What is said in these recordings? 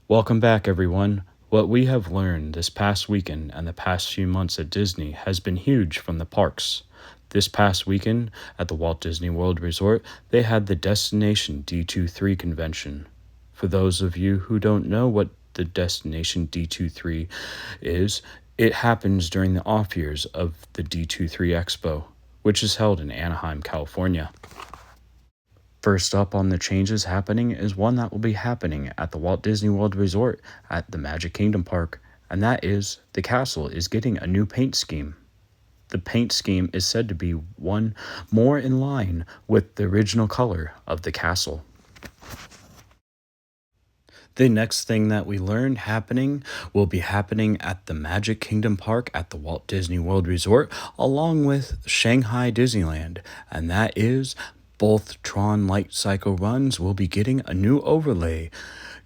Welcome back, everyone. What we have learned this past weekend and the past few months at Disney has been huge from the parks. This past weekend at the Walt Disney World Resort, they had the Destination D23 convention. For those of you who don't know what the Destination D23 is, it happens during the off years of the D23 Expo, which is held in Anaheim, California. First up on the changes happening is one that will be happening at the Walt Disney World Resort at the Magic Kingdom Park, and that is the castle is getting a new paint scheme. The paint scheme is said to be one more in line with the original color of the castle. The next thing that we learned happening will be happening at the Magic Kingdom Park at the Walt Disney World Resort, along with Shanghai Disneyland, and that is both Tron Light Cycle runs will be getting a new overlay,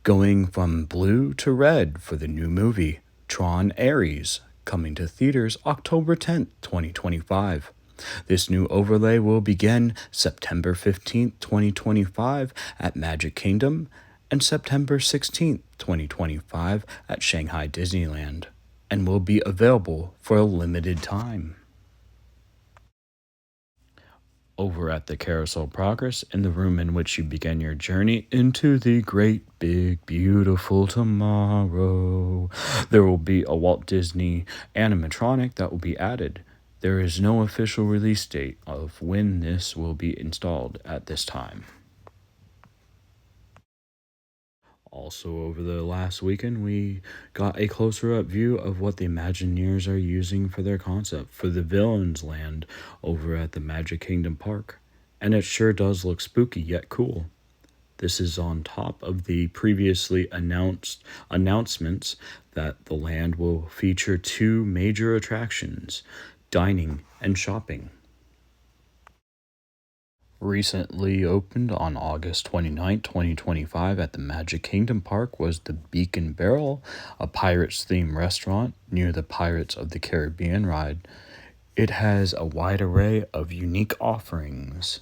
going from blue to red for the new movie, Tron Ares, coming to theaters October 10th, 2025. This new overlay will begin September 15th, 2025 at Magic Kingdom and September 16th, 2025 at Shanghai Disneyland, and will be available for a limited time. Over at the Carousel Progress, in the room in which you begin your journey into the great, big, beautiful tomorrow, there will be a Walt Disney animatronic that will be added. There is no official release date of when this will be installed at this time. Also, over the last weekend, we got a closer up view of what the Imagineers are using for their concept for the Villains Land over at the Magic Kingdom Park. And it sure does look spooky yet cool. This is on top of the previously announced announcements that the land will feature two major attractions, dining and shopping. Recently opened on August 29, 2025 at the Magic Kingdom Park was the Beacon Barrel, a Pirates-themed restaurant near the Pirates of the Caribbean ride. It has a wide array of unique offerings.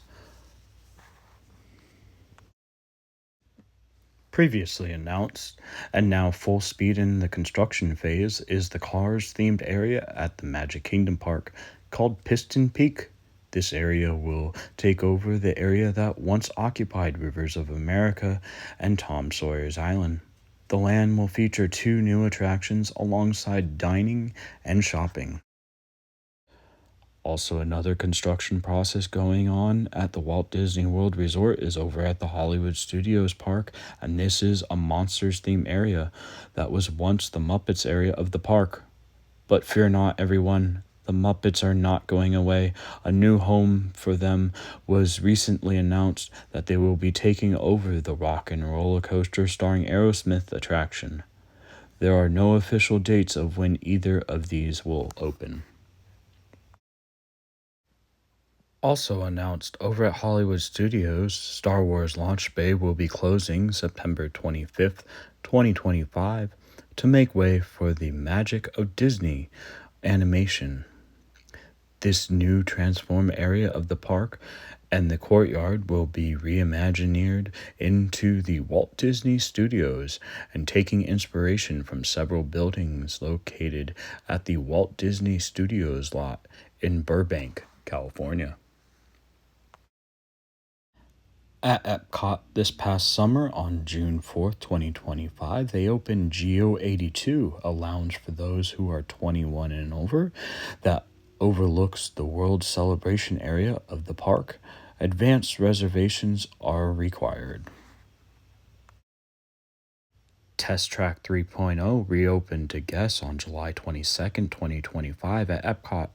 Previously announced, and now full speed in the construction phase, is the Cars-themed area at the Magic Kingdom Park called Piston Peak. This area will take over the area that once occupied Rivers of America and Tom Sawyer's Island. The land will feature two new attractions alongside dining and shopping. Also, another construction process going on at the Walt Disney World Resort is over at the Hollywood Studios Park, and this is a Monsters theme area that was once the Muppets area of the park. But fear not, everyone. The Muppets are not going away. A new home for them was recently announced that they will be taking over the Rock and Roller Coaster starring Aerosmith attraction. There are no official dates of when either of these will open. Also announced over at Hollywood Studios, Star Wars Launch Bay will be closing September 25th, 2025 to make way for the Magic of Disney animation. This new transform area of the park and the courtyard will be reimagined into the Walt Disney Studios and taking inspiration from several buildings located at the Walt Disney Studios lot in Burbank, California. At Epcot this past summer on June 4th, 2025, they opened Geo 82, a lounge for those who are 21 and over that overlooks the World Celebration area of the park. Advanced reservations are required. Test Track 3.0 reopened to guests on July 22nd, 2025 at Epcot.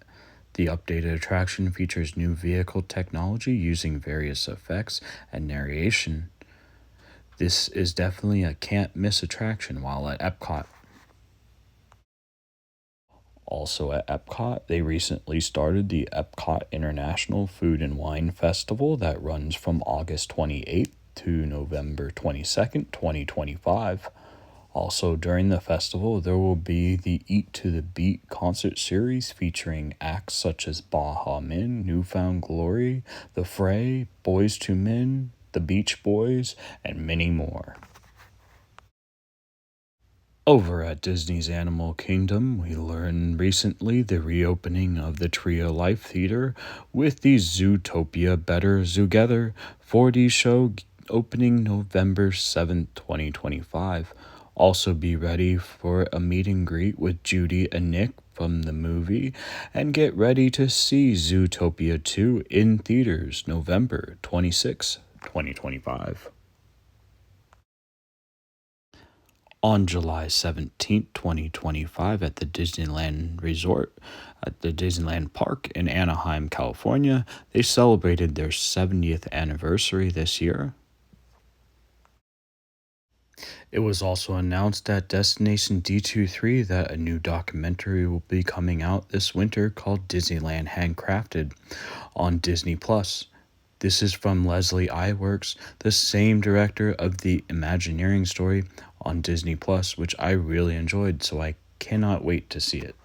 The updated attraction features new vehicle technology using various effects and narration. This is definitely a can't miss attraction while at Epcot. Also at Epcot, they recently started the Epcot International Food and Wine Festival that runs from August 28th to November 22nd, 2025. Also, during the festival, there will be the Eat to the Beat concert series featuring acts such as Baha Men, Newfound Glory, The Fray, Boys to Men, The Beach Boys, and many more. Over at Disney's Animal Kingdom, we learned recently the reopening of the Trio Life Theater with the Zootopia Better Together 4D show opening November 7th, 2025. Also, be ready for a meet and greet with Judy and Nick from the movie, and get ready to see Zootopia 2 in theaters November 26th, 2025. On July 17th, 2025, at the Disneyland Resort at the Disneyland Park in Anaheim, California, they celebrated their 70th anniversary this year. It was also announced at Destination D23 that a new documentary will be coming out this winter called Disneyland Handcrafted on Disney Plus. This is from Leslie Iwerks, the same director of the Imagineering story on Disney Plus, which I really enjoyed, so I cannot wait to see it.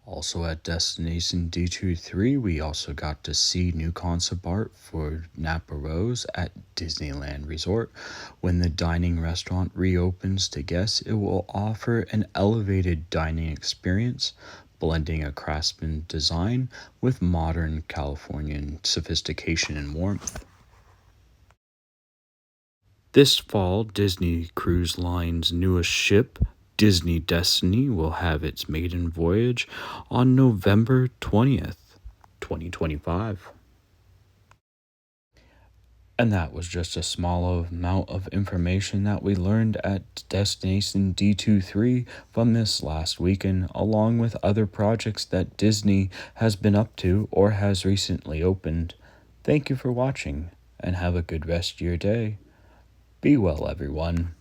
Also at Destination D23, we also got to see new concept art for Napa Rose at Disneyland Resort. When the dining restaurant reopens to guests, it will offer an elevated dining experience, blending a craftsman design with modern Californian sophistication and warmth. This fall, Disney Cruise Line's newest ship, Disney Destiny, will have its maiden voyage on November 20th, 2025. And that was just a small amount of information that we learned at Destination D23 from this last weekend, along with other projects that Disney has been up to or has recently opened. Thank you for watching, and have a good rest of your day. Be well, everyone.